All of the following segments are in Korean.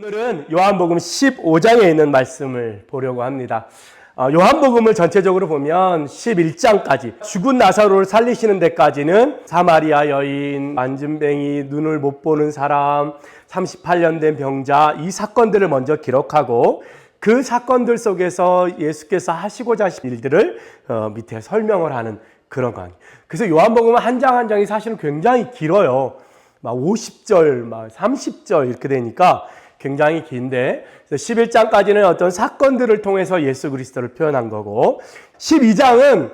오늘은 요한복음 15장에 있는 말씀을 보려고 합니다. 요한복음을 전체적으로 보면 11장까지 죽은 나사로를 살리시는 데까지는 사마리아 여인, 만진뱅이, 눈을 못 보는 사람, 38년 된 병자, 이 사건들을 먼저 기록하고 그 사건들 속에서 예수께서 하시고자 하신 일들을 밑에 설명을 하는 그런 강의. 그래서 요한복음은 한 장 한 장이 사실은 굉장히 길어요. 막 50절, 막 30절 이렇게 되니까 굉장히 긴데 11장까지는 어떤 사건들을 통해서 예수 그리스도를 표현한 거고 12장은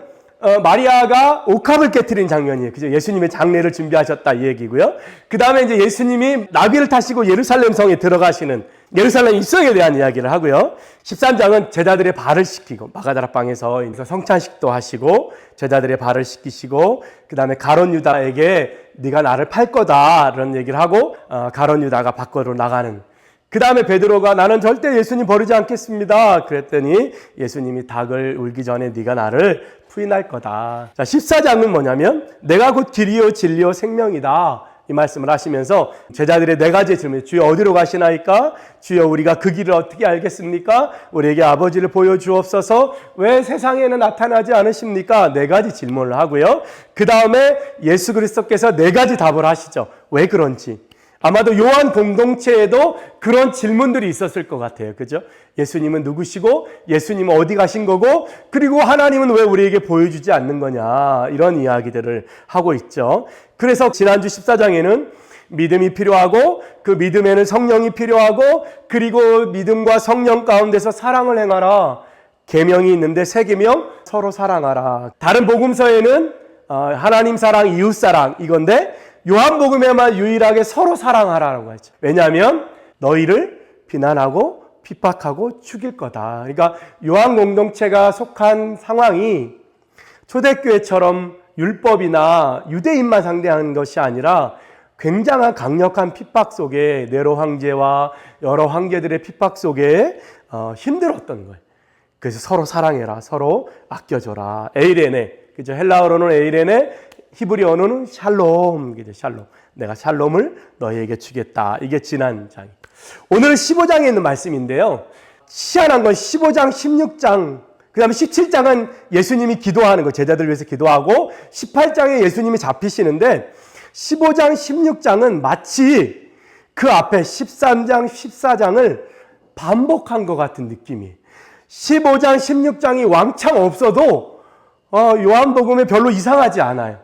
마리아가 옥합을 깨트린 장면이에요. 그죠? 예수님의 장례를 준비하셨다 이 얘기고요. 그 다음에 이제 예수님이 나귀를 타시고 예루살렘 성에 들어가시는 예루살렘 입성에 대한 이야기를 하고요. 13장은 제자들의 발을 씻기고 마가다락방에서 성찬식도 하시고 제자들의 발을 씻기시고 그 다음에 가룟 유다에게 네가 나를 팔 거다 이런 얘기를 하고 가룟 유다가 밖으로 나가는 그 다음에 베드로가 나는 절대 예수님 버리지 않겠습니다. 그랬더니 예수님이 닭을 울기 전에 네가 나를 부인할 거다. 자, 14장은 뭐냐면 내가 곧 길이요 진리요 생명이다. 이 말씀을 하시면서 제자들의 네 가지 질문. 주여 어디로 가시나이까? 주여 우리가 그 길을 어떻게 알겠습니까? 우리에게 아버지를 보여주옵소서. 왜 세상에는 나타나지 않으십니까? 네 가지 질문을 하고요. 그 다음에 예수 그리스도께서 네 가지 답을 하시죠. 왜 그런지. 아마도 요한 공동체에도 그런 질문들이 있었을 것 같아요. 그죠? 예수님은 누구시고 예수님은 어디 가신 거고 그리고 하나님은 왜 우리에게 보여주지 않는 거냐 이런 이야기들을 하고 있죠. 그래서 지난주 14장에는 믿음이 필요하고 그 믿음에는 성령이 필요하고 그리고 믿음과 성령 가운데서 사랑을 행하라. 계명이 있는데 세 계명 서로 사랑하라. 다른 복음서에는 하나님 사랑, 이웃 사랑 이건데 요한복음에만 유일하게 서로 사랑하라고 하죠. 왜냐하면 너희를 비난하고 핍박하고 죽일 거다. 그러니까 요한 공동체가 속한 상황이 초대교회처럼 율법이나 유대인만 상대하는 것이 아니라 굉장한 강력한 핍박 속에 네로 황제와 여러 황제들의 핍박 속에 힘들었던 거예요. 그래서 서로 사랑해라, 서로 아껴줘라. 에이레네, 그죠? 헬라어로는 에이레네, 히브리어는 샬롬, 샬롬. 내가 샬롬을 너희에게 주겠다. 이게 지난 장. 오늘은 15장에 있는 말씀인데요. 희한한 건 15장, 16장, 그 다음에 17장은 예수님이 기도하는 거, 제자들 위해서 기도하고 18장에 예수님이 잡히시는데 15장, 16장은 마치 그 앞에 13장, 14장을 반복한 것 같은 느낌이에요. 15장, 16장이 왕창 없어도 요한복음에 별로 이상하지 않아요.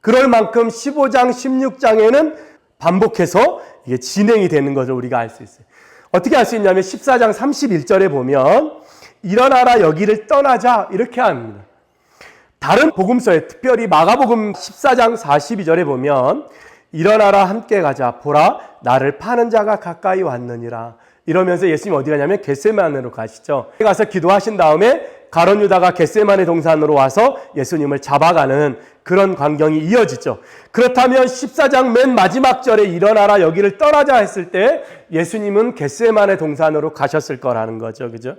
그럴 만큼 15장, 16장에는 반복해서 이게 진행이 되는 것을 우리가 알 수 있어요. 어떻게 알 수 있냐면 14장 31절에 보면 일어나라 여기를 떠나자 이렇게 합니다. 다른 복음서에 특별히 마가복음 14장 42절에 보면 일어나라 함께 가자 보라 나를 파는 자가 가까이 왔느니라 이러면서 예수님이 어디 가냐면 겟세마네로 가시죠. 가서 기도하신 다음에 가룟 유다가 겟세마네 동산으로 와서 예수님을 잡아가는 그런 광경이 이어지죠. 그렇다면 14장 맨 마지막 절에 일어나라 여기를 떠나자 했을 때 예수님은 겟세마네 동산으로 가셨을 거라는 거죠. 그죠?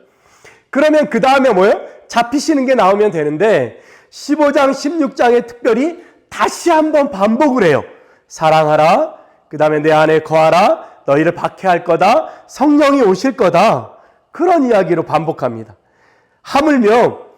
그러면 그 다음에 뭐예요? 잡히시는 게 나오면 되는데 15장, 16장에 특별히 다시 한번 반복을 해요. 사랑하라. 그 다음에 내 안에 거하라. 너희를 박해할 거다. 성령이 오실 거다. 그런 이야기로 반복합니다. 하물며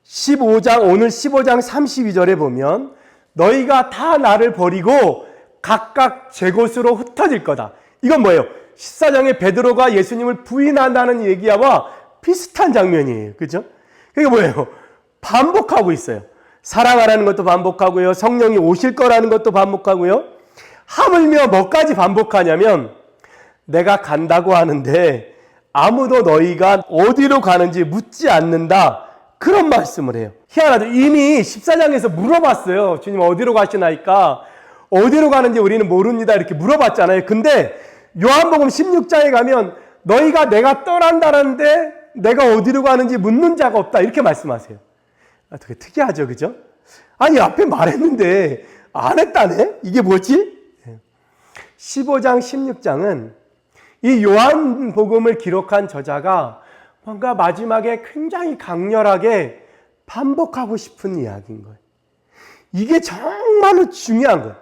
15장, 오늘 15장 32절에 보면 너희가 다 나를 버리고 각각 제 곳으로 흩어질 거다. 이건 뭐예요? 14장에 베드로가 예수님을 부인한다는 얘기와 비슷한 장면이에요. 그죠? 그게 뭐예요? 반복하고 있어요. 사랑하라는 것도 반복하고요. 성령이 오실 거라는 것도 반복하고요. 하물며 뭐까지 반복하냐면 내가 간다고 하는데 아무도 너희가 어디로 가는지 묻지 않는다. 그런 말씀을 해요. 희한하죠. 이미 14장에서 물어봤어요. 주님 어디로 가시나이까? 어디로 가는지 우리는 모릅니다. 이렇게 물어봤잖아요. 근데 요한복음 16장에 가면 너희가 내가 떠난다는데 내가 어디로 가는지 묻는 자가 없다. 이렇게 말씀하세요. 되게 특이하죠. 그죠? 아니 앞에 말했는데 안 했다네? 이게 뭐지? 15장 16장은 이 요한복음을 기록한 저자가 뭔가 마지막에 굉장히 강렬하게 반복하고 싶은 이야기인 거예요. 이게 정말로 중요한 거예요.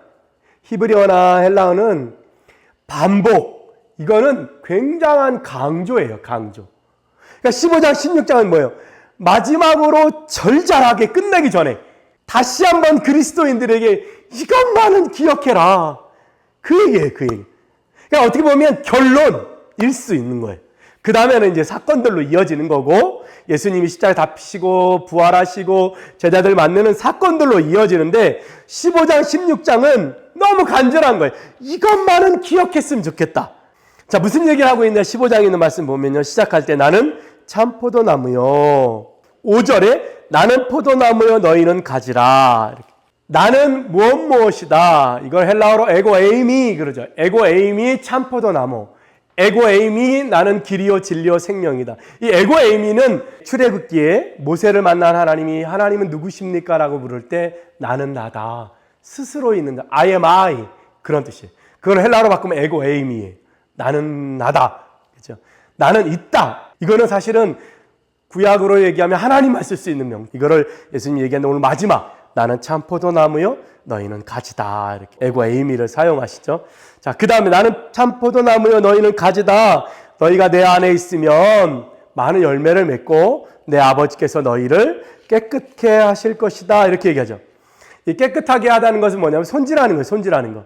히브리어나 헬라어는 반복, 이거는 굉장한 강조예요, 강조. 그러니까 15장, 16장은 뭐예요? 마지막으로 절절하게 끝내기 전에 다시 한번 그리스도인들에게 이것만은 기억해라. 그 얘기예요, 그 얘기. 그러니까 어떻게 보면 결론일 수 있는 거예요. 그 다음에는 이제 사건들로 이어지는 거고, 예수님이 십자가에 잡히시고 부활하시고 제자들 만나는 사건들로 이어지는데 15장, 16장은 너무 간절한 거예요. 이것만은 기억했으면 좋겠다. 자, 무슨 얘기를 하고 있냐? 15장에 있는 말씀 보면요. 시작할 때 나는 참 포도나무요. 5절에 나는 포도나무요 너희는 가지라. 이렇게. 나는 무엇이다. 이걸 헬라어로 에고에이미 그러죠. 에고에이미 참 포도나무. 에고에이미 나는 길이요 진리요 생명이다. 이 에고에이미는 출애굽기에 모세를 만난 하나님이 하나님은 누구십니까? 라고 물을 때 나는 나다. 스스로 있는다. I am I. 그런 뜻이에요. 그걸 헬라어로 바꾸면 에고에이미예요. 나는 나다. 그렇죠? 나는 있다. 이거는 사실은 구약으로 얘기하면 하나님만 쓸 수 있는 명. 이거를 예수님이 얘기하는데 오늘 마지막 나는 참 포도나무요 너희는 가지다. 이렇게 에고에이미를 사용하시죠. 자, 그 다음에 나는 참 포도나무요 너희는 가지다. 너희가 내 안에 있으면 많은 열매를 맺고 내 아버지께서 너희를 깨끗게 하실 것이다. 이렇게 얘기하죠. 이 깨끗하게 하다는 것은 뭐냐면 손질하는 거예요. 손질하는 거.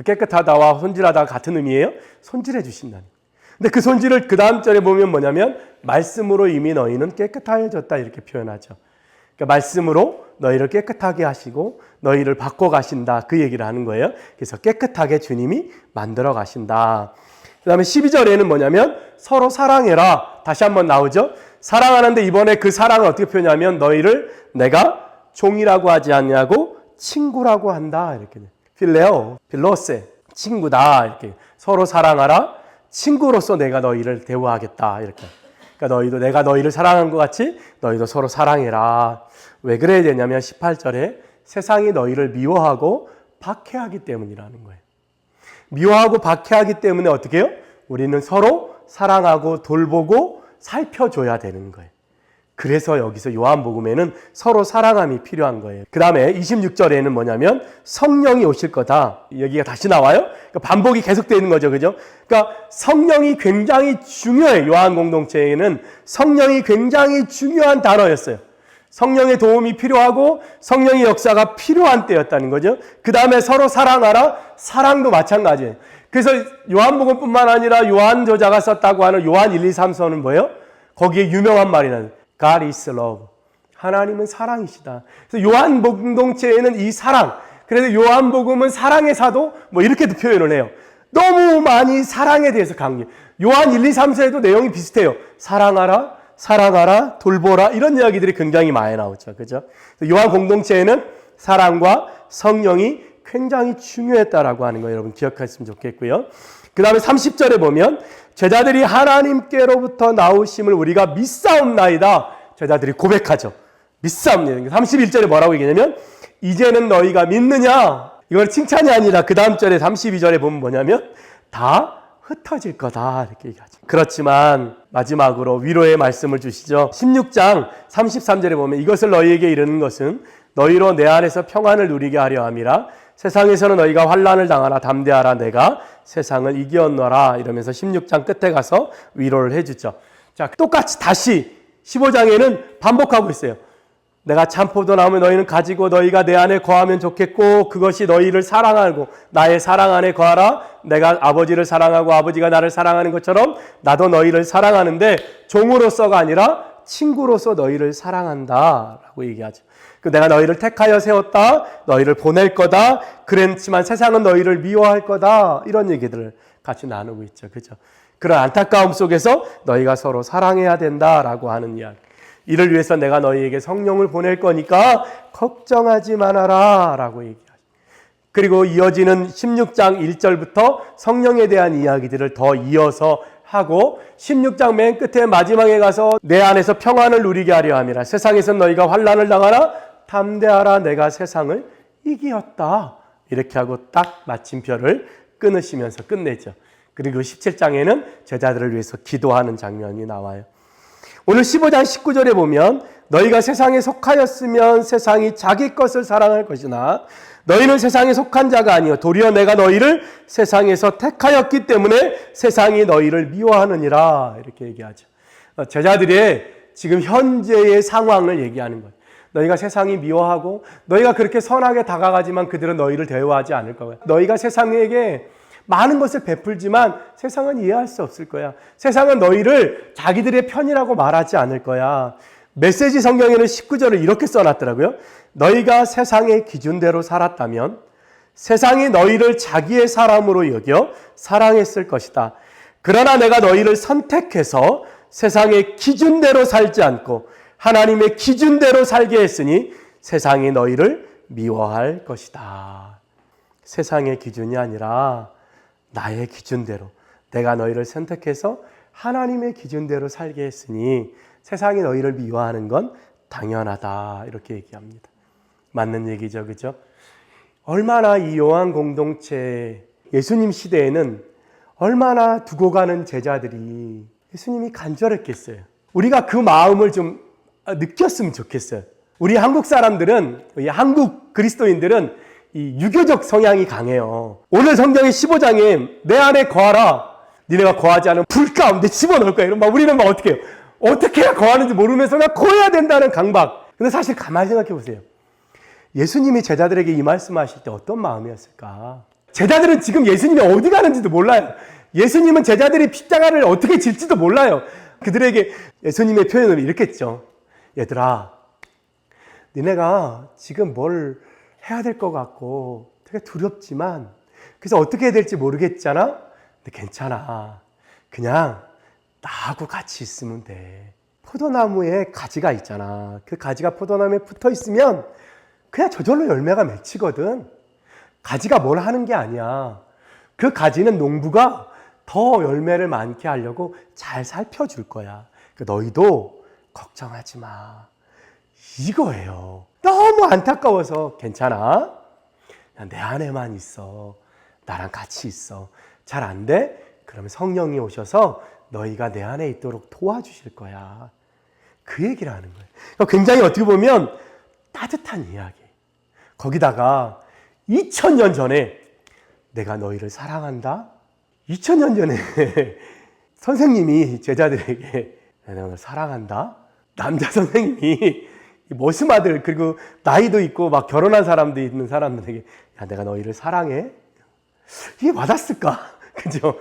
깨끗하다와 손질하다가 같은 의미예요. 손질해 주신다는 거예요. 근데 그 손질을 그 다음 절에 보면 뭐냐면 말씀으로 이미 너희는 깨끗하여졌다 이렇게 표현하죠. 그러니까 말씀으로 너희를 깨끗하게 하시고 너희를 바꿔 가신다 그 얘기를 하는 거예요. 그래서 깨끗하게 주님이 만들어 가신다. 그 다음에 12절에는 뭐냐면 서로 사랑해라. 다시 한번 나오죠. 사랑하는데 이번에 그 사랑을 어떻게 표현하면 너희를 내가 종이라고 하지 않냐고 친구라고 한다. 이렇게 필레오, 필로세, 친구다. 이렇게 서로 사랑하라. 친구로서 내가 너희를 대우하겠다. 이렇게. 그러니까 너희도 내가 너희를 사랑한 것 같이 너희도 서로 사랑해라. 왜 그래야 되냐면 18절에 세상이 너희를 미워하고 박해하기 때문이라는 거예요. 미워하고 박해하기 때문에 어떻게 해요? 우리는 서로 사랑하고 돌보고 살펴줘야 되는 거예요. 그래서 여기서 요한복음에는 서로 사랑함이 필요한 거예요. 그 다음에 26절에는 뭐냐면 성령이 오실 거다. 여기가 다시 나와요. 그러니까 반복이 계속되는 거죠. 그죠? 그러니까 성령이 굉장히 중요해요. 요한 공동체에는 성령이 굉장히 중요한 단어였어요. 성령의 도움이 필요하고 성령의 역사가 필요한 때였다는 거죠. 그 다음에 서로 사랑하라. 사랑도 마찬가지예요. 그래서 요한복음뿐만 아니라 요한 저자가 썼다고 하는 요한 1, 2, 3서는 뭐예요? 거기에 유명한 말이라는 God is love. 하나님은 사랑이시다. 그래서 요한 공동체에는 이 사랑, 그래서 요한복음은 사랑의 사도 뭐 이렇게도 표현을 해요. 너무 많이 사랑에 대해서 강조. 요한 1, 2, 3서에도 내용이 비슷해요. 사랑하라, 사랑하라, 돌보라 이런 이야기들이 굉장히 많이 나오죠. 그죠? 요한 공동체에는 사랑과 성령이 굉장히 중요했다라고 하는 거 여러분 기억하셨으면 좋겠고요. 그 다음에 30절에 보면 제자들이 하나님께로부터 나오심을 우리가 믿사옵나이다. 제자들이 고백하죠. 믿사옵니다. 31절에 뭐라고 얘기하냐면 이제는 너희가 믿느냐? 이걸 칭찬이 아니라 그 다음 절에 32절에 보면 뭐냐면 다 흩어질 거다 이렇게 얘기하죠. 그렇지만 마지막으로 위로의 말씀을 주시죠. 16장 33절에 보면 이것을 너희에게 이르는 것은 너희로 내 안에서 평안을 누리게 하려 함이라. 세상에서는 너희가 환난을 당하나 담대하라. 내가 세상을 이기었노라. 이러면서 16장 끝에 가서 위로를 해주죠. 자, 똑같이 다시 15장에는 반복하고 있어요. 내가 참 포도나무 너희는 가지고 너희가 내 안에 거하면 좋겠고 그것이 너희를 사랑하고 나의 사랑 안에 거하라. 내가 아버지를 사랑하고 아버지가 나를 사랑하는 것처럼 나도 너희를 사랑하는데 종으로서가 아니라 친구로서 너희를 사랑한다 라고 얘기하죠. 내가 너희를 택하여 세웠다. 너희를 보낼 거다. 그렇지만 세상은 너희를 미워할 거다. 이런 얘기들을 같이 나누고 있죠. 그죠? 그런 안타까움 속에서 너희가 서로 사랑해야 된다라고 하는 이야기. 이를 위해서 내가 너희에게 성령을 보낼 거니까 걱정하지 말아라 라고 얘기하죠. 그리고 이어지는 16장 1절부터 성령에 대한 이야기들을 더 이어서 하고 16장 맨 끝에 마지막에 가서 내 안에서 평안을 누리게 하려 함이라. 세상에서 너희가 환난을 당하나 담대하라. 내가 세상을 이기었다. 이렇게 하고 딱 마침표를 끊으시면서 끝내죠. 그리고 17장에는 제자들을 위해서 기도하는 장면이 나와요. 오늘 15장 19절에 보면 너희가 세상에 속하였으면 세상이 자기 것을 사랑할 것이나 너희는 세상에 속한 자가 아니요 도리어 내가 너희를 세상에서 택하였기 때문에 세상이 너희를 미워하느니라. 이렇게 얘기하죠. 제자들의 지금 현재의 상황을 얘기하는 거예요. 너희가 세상이 미워하고 너희가 그렇게 선하게 다가가지만 그들은 너희를 대우하지 않을 거야. 너희가 세상에게 많은 것을 베풀지만 세상은 이해할 수 없을 거야. 세상은 너희를 자기들의 편이라고 말하지 않을 거야. 메시지 성경에는 19절을 이렇게 써놨더라고요. 너희가 세상의 기준대로 살았다면 세상이 너희를 자기의 사람으로 여겨 사랑했을 것이다. 그러나 내가 너희를 선택해서 세상의 기준대로 살지 않고 하나님의 기준대로 살게 했으니 세상이 너희를 미워할 것이다. 세상의 기준이 아니라 나의 기준대로 내가 너희를 선택해서 하나님의 기준대로 살게 했으니 세상이 너희를 미워하는 건 당연하다. 이렇게 얘기합니다. 맞는 얘기죠, 그죠? 얼마나 이 요한 공동체 예수님 시대에는 얼마나 두고 가는 제자들이 예수님이 간절했겠어요. 우리가 그 마음을 좀 느꼈으면 좋겠어요. 우리 한국 사람들은, 한국 그리스도인들은 이 유교적 성향이 강해요. 오늘 성경의 15장에 내 안에 거하라. 니네가 거하지 않으면 불 가운데 집어넣을 거야. 이러면 우리는 막 어떻게 해요? 어떻게 해야 거하는지 모르면서 그냥 거해야 된다는 강박. 근데 사실 가만히 생각해 보세요. 예수님이 제자들에게 이 말씀하실 때 어떤 마음이었을까? 제자들은 지금 예수님이 어디 가는지도 몰라요. 예수님은 제자들이 십자가를 어떻게 질지도 몰라요. 그들에게 예수님의 표현을 이렇게 했죠. 얘들아, 니네가 지금 뭘 해야 될 것 같고 되게 두렵지만 그래서 어떻게 해야 될지 모르겠잖아? 근데 괜찮아. 그냥 나하고 같이 있으면 돼. 포도나무에 가지가 있잖아. 그 가지가 포도나무에 붙어 있으면 그냥 저절로 열매가 맺히거든. 가지가 뭘 하는 게 아니야. 그 가지는 농부가 더 열매를 많게 하려고 잘 살펴줄 거야. 너희도 걱정하지 마. 이거예요. 너무 안타까워서 괜찮아. 그냥 내 안에만 있어. 나랑 같이 있어. 잘 안 돼? 그러면 성령이 오셔서 너희가 내 안에 있도록 도와주실 거야. 그 얘기를 하는 거예요. 굉장히 어떻게 보면 따뜻한 이야기. 거기다가 2000년 전에 내가 너희를 사랑한다? 2000년 전에 선생님이 제자들에게 내가 너를 사랑한다? 남자 선생님이 머스마들 그리고 나이도 있고 막 결혼한 사람도 있는 사람들에게 야 내가 너희를 사랑해? 이게 맞았을까? 그죠?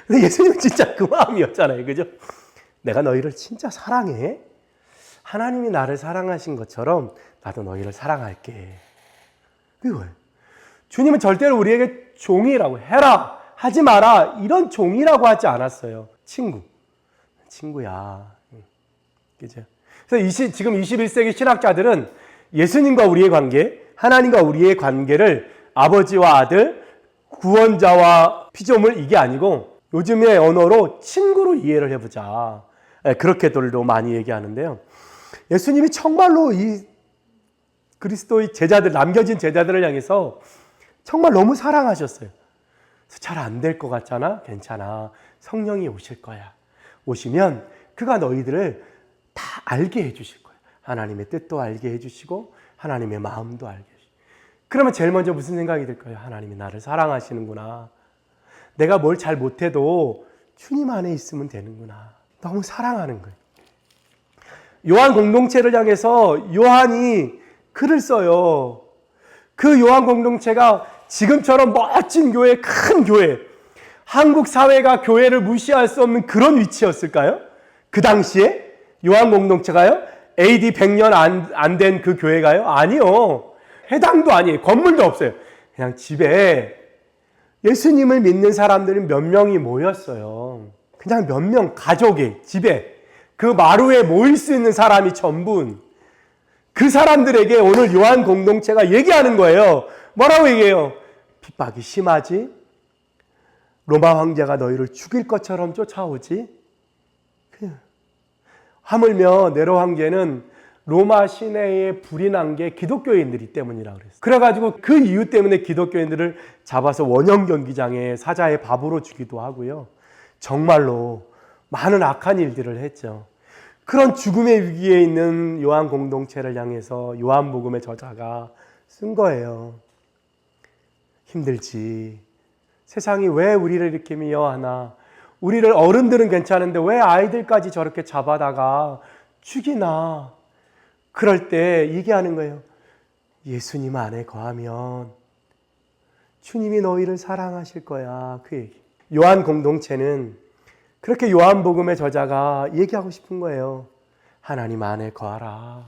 근데 예수님은 진짜 그 마음이었잖아요. 그죠? 내가 너희를 진짜 사랑해? 하나님이 나를 사랑하신 것처럼 나도 너희를 사랑할게. 이거예요. 주님은 절대로 우리에게 종이라고 해라, 하지 마라 이런 종이라고 하지 않았어요. 친구야. 그죠? 그래서 지금 21세기 신학자들은 예수님과 우리의 관계, 하나님과 우리의 관계를 아버지와 아들, 구원자와 피조물 이게 아니고 요즘의 언어로 친구로 이해를 해보자. 그렇게들도 많이 얘기하는데요. 예수님이 정말로 이 그리스도의 제자들, 남겨진 제자들을 향해서 정말 너무 사랑하셨어요. 잘 안 될 것 같잖아? 괜찮아. 성령이 오실 거야. 오시면 그가 너희들을 다 알게 해주실 거예요. 하나님의 뜻도 알게 해주시고 하나님의 마음도 알게 해주시고. 그러면 제일 먼저 무슨 생각이 들 거예요? 하나님이 나를 사랑하시는구나. 내가 뭘 잘 못해도 주님 안에 있으면 되는구나. 너무 사랑하는 거예요. 요한 공동체를 향해서 요한이 글을 써요. 그 요한 공동체가 지금처럼 멋진 교회, 큰 교회, 한국 사회가 교회를 무시할 수 없는 그런 위치였을까요? 그 당시에 요한 공동체가요? AD 100년 안 된 그 교회가요? 아니요. 회당도 아니에요. 건물도 없어요. 그냥 집에 예수님을 믿는 사람들이 몇 명이 모였어요. 그냥 몇 명, 가족이 집에 그 마루에 모일 수 있는 사람이 전부인 그 사람들에게 오늘 요한 공동체가 얘기하는 거예요. 뭐라고 얘기해요? 핍박이 심하지? 로마 황제가 너희를 죽일 것처럼 쫓아오지? 하물며 네로 황제는 로마 시내에 불이 난 게 기독교인들이 때문이라고 그랬어요. 그래가지고 그 이유 때문에 기독교인들을 잡아서 원형 경기장에 사자의 밥으로 주기도 하고요. 정말로 많은 악한 일들을 했죠. 그런 죽음의 위기에 있는 요한 공동체를 향해서 요한복음의 저자가 쓴 거예요. 힘들지. 세상이 왜 우리를 이렇게 미워하나? 우리를 어른들은 괜찮은데 왜 아이들까지 저렇게 잡아다가 죽이나? 그럴 때 얘기하는 거예요. 예수님 안에 거하면 주님이 너희를 사랑하실 거야. 그 얘기. 요한 공동체는 그렇게 요한복음의 저자가 얘기하고 싶은 거예요. 하나님 안에 거하라.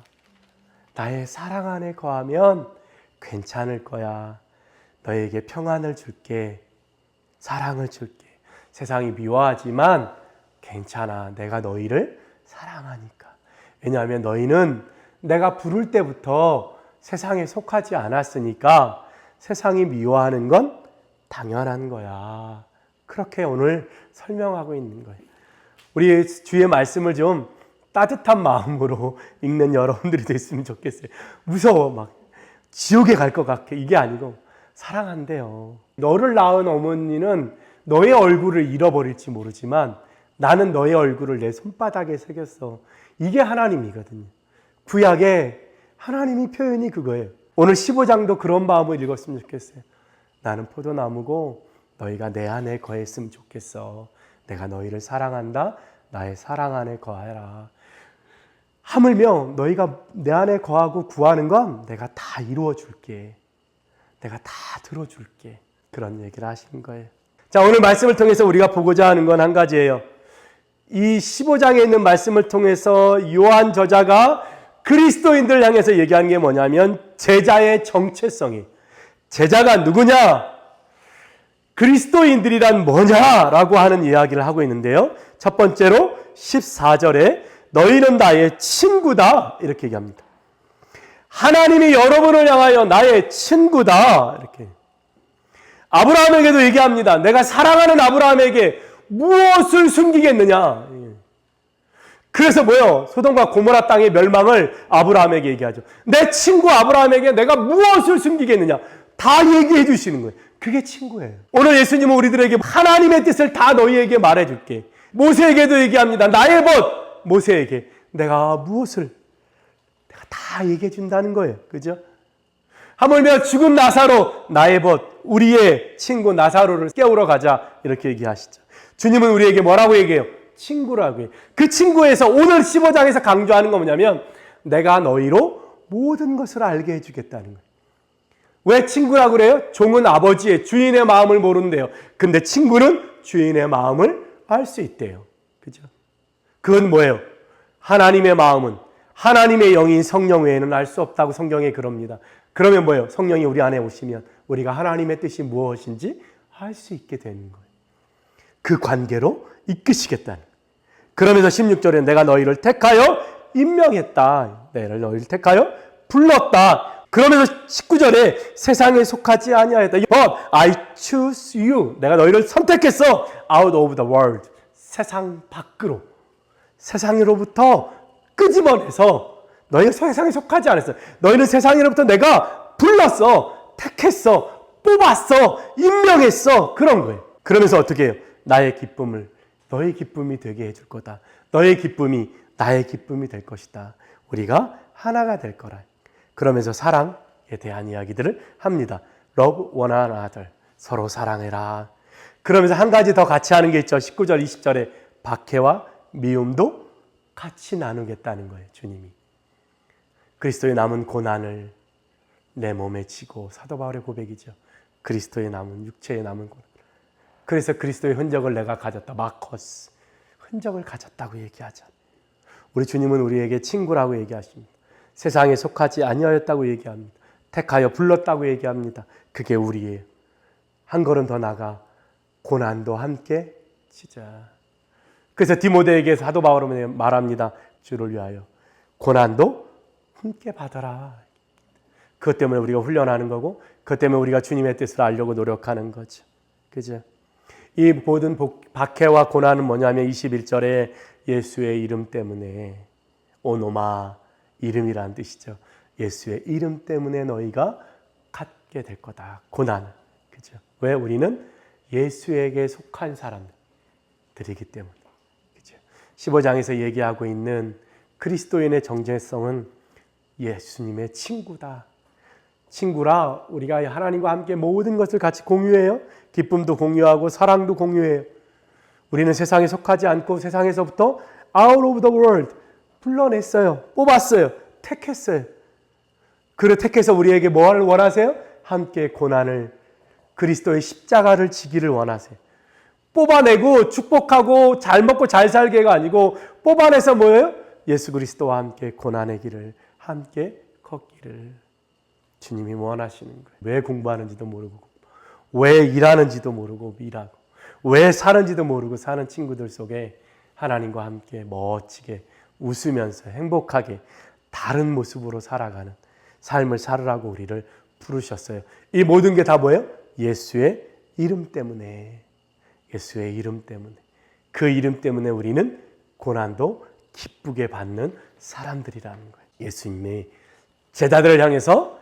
나의 사랑 안에 거하면 괜찮을 거야. 너에게 평안을 줄게. 사랑을 줄게. 세상이 미워하지만 괜찮아. 내가 너희를 사랑하니까. 왜냐하면 너희는 내가 부를 때부터 세상에 속하지 않았으니까 세상이 미워하는 건 당연한 거야. 그렇게 오늘 설명하고 있는 거예요. 우리 주의 말씀을 좀 따뜻한 마음으로 읽는 여러분들이 됐으면 좋겠어요. 무서워. 막 지옥에 갈 것 같아. 이게 아니고 사랑한대요. 너를 낳은 어머니는 너의 얼굴을 잃어버릴지 모르지만 나는 너의 얼굴을 내 손바닥에 새겼어. 이게 하나님이거든요. 구약에 하나님이 표현이 그거예요. 오늘 15장도 그런 마음을 읽었으면 좋겠어요. 나는 포도나무고 너희가 내 안에 거했으면 좋겠어. 내가 너희를 사랑한다. 나의 사랑 안에 거하라. 하물며 너희가 내 안에 거하고 구하는 건 내가 다 이루어 줄게. 내가 다 들어줄게. 그런 얘기를 하시는 거예요. 자, 오늘 말씀을 통해서 우리가 보고자 하는 건 한 가지예요. 이 15장에 있는 말씀을 통해서 요한 저자가 그리스도인들을 향해서 얘기하는 게 뭐냐면 제자의 정체성이. 제자가 누구냐? 그리스도인들이란 뭐냐라고 하는 이야기를 하고 있는데요. 첫 번째로 14절에 너희는 나의 친구다 이렇게 얘기합니다. 하나님이 여러분을 향하여 나의 친구다 이렇게. 아브라함에게도 얘기합니다. 내가 사랑하는 아브라함에게 무엇을 숨기겠느냐. 그래서 뭐요? 소돔과 고모라 땅의 멸망을 아브라함에게 얘기하죠. 내 친구 아브라함에게 내가 무엇을 숨기겠느냐. 다 얘기해 주시는 거예요. 그게 친구예요. 오늘 예수님은 우리들에게 하나님의 뜻을 다 너희에게 말해줄게. 모세에게도 얘기합니다. 나의 벗 모세에게 내가 무엇을 내가 다 얘기해 준다는 거예요. 그죠? 하물며 죽은 나사로 나의 벗 우리의 친구 나사로를 깨우러 가자 이렇게 얘기하시죠. 주님은 우리에게 뭐라고 얘기해요? 친구라고 해요. 그 친구에서 오늘 15장에서 강조하는 건 뭐냐면 내가 너희로 모든 것을 알게 해주겠다는 거예요. 왜 친구라고 그래요? 종은 아버지의 주인의 마음을 모른대요. 근데 친구는 주인의 마음을 알 수 있대요. 그죠? 그건 뭐예요? 하나님의 마음은 하나님의 영인 성령 외에는 알 수 없다고 성경에 그럽니다. 그러면 뭐예요? 성령이 우리 안에 오시면 우리가 하나님의 뜻이 무엇인지 알 수 있게 되는 거예요. 그 관계로 이끄시겠다는 거예요. 그러면서 16절에 내가 너희를 택하여 임명했다. 내가 너희를 택하여 불렀다. 그러면서 19절에 세상에 속하지 아니하였다. But I choose you. 내가 너희를 선택했어. Out of the world. 세상 밖으로. 세상으로부터 끄집어내서 너희가 세상에 속하지 않았어. 너희는 세상으로부터 내가 불렀어. 택했어. 뽑았어. 임명했어. 그런 거예요. 그러면서 어떻게 해요? 나의 기쁨을 너의 기쁨이 되게 해줄 거다. 너의 기쁨이 나의 기쁨이 될 것이다. 우리가 하나가 될 거라. 그러면서 사랑에 대한 이야기들을 합니다. Love one another. 서로 사랑해라. 그러면서 한 가지 더 같이 하는 게 있죠. 19절, 20절에 박해와 미움도 같이 나누겠다는 거예요. 주님이. 그리스도의 남은 고난을 내 몸에 지고 사도 바울의 고백이죠. 그리스도의 남은 육체의 남은 고난. 그래서 그리스도의 흔적을 내가 가졌다. 마커스. 흔적을 가졌다고 얘기하죠. 우리 주님은 우리에게 친구라고 얘기하십니다. 세상에 속하지 아니하였다고 얘기합니다. 택하여 불렀다고 얘기합니다. 그게 우리예요. 한 걸음 더 나가 고난도 함께 지자. 그래서 디모데에게 사도 바울은 말합니다. 주를 위하여 고난도 함께 받아라. 그것 때문에 우리가 훈련하는 거고 그것 때문에 우리가 주님의 뜻을 알려고 노력하는 거죠. 그죠? 이 모든 박해와 고난은 뭐냐면 21절에 예수의 이름 때문에 오노마 이름이라는 뜻이죠. 예수의 이름 때문에 너희가 갖게 될 거다. 고난. 그죠? 왜? 우리는 예수에게 속한 사람들이기 때문에. 그죠? 15장에서 얘기하고 있는 그리스도인의 정체성은 예수님의 친구다. 친구라 우리가 하나님과 함께 모든 것을 같이 공유해요. 기쁨도 공유하고 사랑도 공유해요. 우리는 세상에 속하지 않고 세상에서부터 out of the world 불러냈어요. 뽑았어요. 택했어요. 그를 택해서 우리에게 뭘 원하세요? 함께 고난을, 그리스도의 십자가를 지기를 원하세요. 뽑아내고 축복하고 잘 먹고 잘 살게가 아니고 뽑아내서 뭐예요? 예수 그리스도와 함께 고난의 길을 함께 걷기를 주님이 원하시는 거예요. 왜 공부하는지도 모르고, 왜 일하는지도 모르고 일하고, 왜 사는지도 모르고 사는 친구들 속에 하나님과 함께 멋지게 웃으면서 행복하게 다른 모습으로 살아가는 삶을 살으라고 우리를 부르셨어요. 이 모든 게 다 뭐예요? 예수의 이름 때문에. 예수의 이름 때문에. 그 이름 때문에 우리는 고난도 기쁘게 받는 사람들이라는 거예요. 예수님이 제자들을 향해서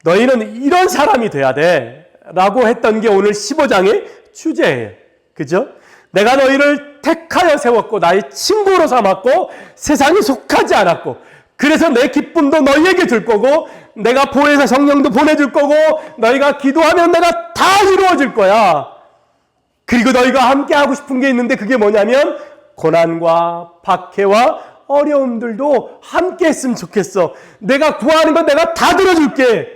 너희는 이런 사람이 돼야 돼 라고 했던 게 오늘 15장의 주제예요. 그죠? 내가 너희를 택하여 세웠고 나의 친구로 삼았고 세상에 속하지 않았고 그래서 내 기쁨도 너희에게 줄 거고 내가 보혜사 성령도 보내줄 거고 너희가 기도하면 내가 다 이루어질 거야. 그리고 너희가 함께 하고 싶은 게 있는데 그게 뭐냐면 고난과 박해와 어려움들도 함께 했으면 좋겠어. 내가 구하는 건 내가 다 들어줄게.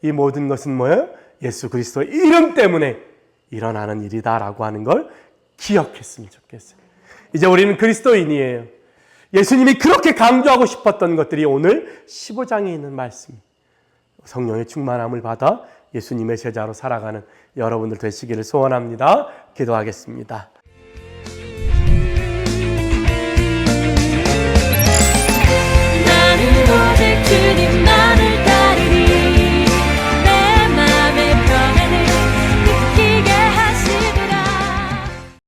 이 모든 것은 뭐예요? 예수 그리스도의 이름 때문에 일어나는 일이다라고 하는 걸 기억했으면 좋겠어요. 이제 우리는 그리스도인이에요. 예수님이 그렇게 강조하고 싶었던 것들이 오늘 15장에 있는 말씀. 성령의 충만함을 받아 예수님의 제자로 살아가는 여러분들 되시기를 소원합니다. 기도하겠습니다.